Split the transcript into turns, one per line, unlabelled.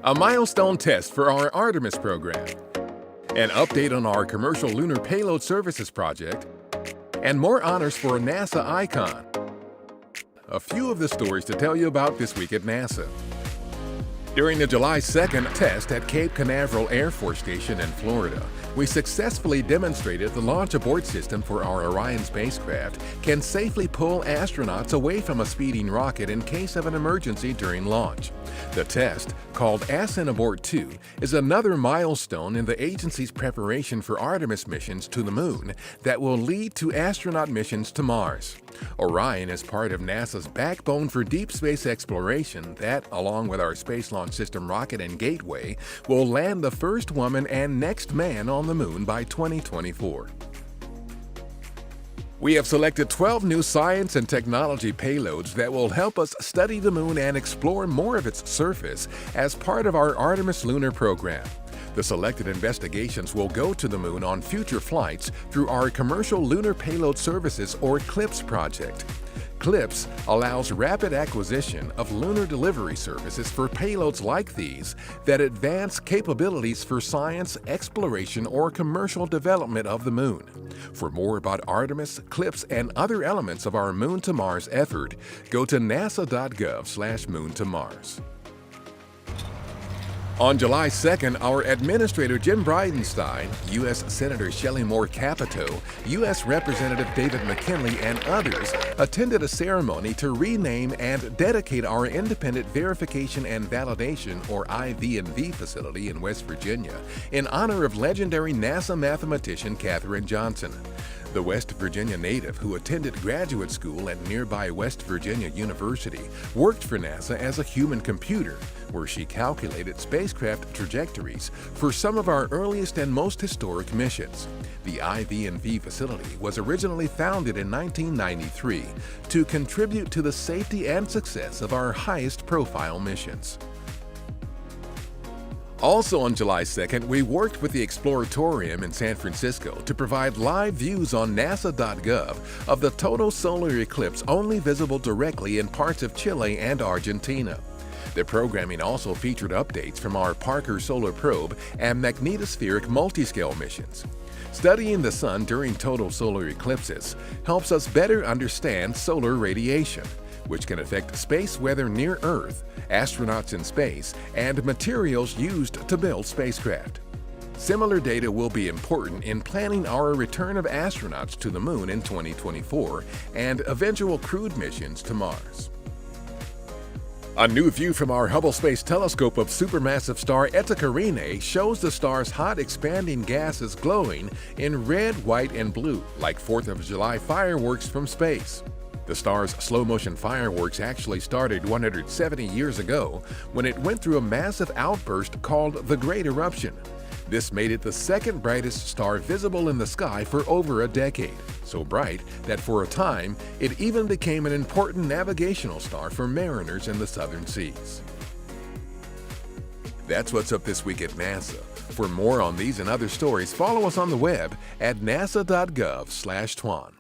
a milestone test for our Artemis program, an update on our Commercial Lunar Payload Services project, and more honors for a NASA icon. A few of the stories to tell you about this week at NASA. During the July 2nd test at Cape Canaveral Air Force Station in Florida, we successfully demonstrated the launch abort system for our Orion spacecraft can safely pull astronauts away from a speeding rocket in case of an emergency during launch. The test, called Ascent Abort 2, is another milestone in the agency's preparation for Artemis missions to the Moon that will lead to astronaut missions to Mars. Orion is part of NASA's backbone for deep space exploration that, along with our Space Launch System rocket and Gateway, will land the first woman and next man on the Moon by 2024. We have selected 12 new science and technology payloads that will help us study the Moon and explore more of its surface as part of our Artemis Lunar Program. The selected investigations will go to the Moon on future flights through our Commercial Lunar Payload Services, or CLPS project. CLPS allows rapid acquisition of lunar delivery services for payloads like these that advance capabilities for science, exploration, or commercial development of the Moon. For more about Artemis, CLPS, and other elements of our Moon to Mars effort, go to nasa.gov/Moon to Mars. On July 2nd, our Administrator Jim Bridenstine, U.S. Senator Shelley Moore Capito, U.S. Representative David McKinley, and others attended a ceremony to rename and dedicate our Independent Verification and Validation, or IV&V facility in West Virginia in honor of legendary NASA mathematician Katherine Johnson. The West Virginia native, who attended graduate school at nearby West Virginia University, worked for NASA as a human computer, where she calculated spacecraft trajectories for some of our earliest and most historic missions. The IV&V facility was originally founded in 1993 to contribute to the safety and success of our highest-profile missions. Also on July 2nd, we worked with the Exploratorium in San Francisco to provide live views on nasa.gov of the total solar eclipse only visible directly in parts of Chile and Argentina. The programming also featured updates from our Parker Solar Probe and magnetospheric multiscale missions. Studying the Sun during total solar eclipses helps us better understand solar radiation, which can affect space weather near Earth, astronauts in space, and materials used to build spacecraft. Similar data will be important in planning our return of astronauts to the Moon in 2024 and eventual crewed missions to Mars. A new view from our Hubble Space Telescope of supermassive star Eta Carinae shows the star's hot expanding gases glowing in red, white, and blue, like 4th of July fireworks from space. The star's slow-motion fireworks actually started 170 years ago when it went through a massive outburst called the Great Eruption. This made it the second brightest star visible in the sky for over a decade, so bright that for a time it even became an important navigational star for mariners in the southern seas. That's what's up this week at NASA. For more on these and other stories, follow us on the web at nasa.gov/twan.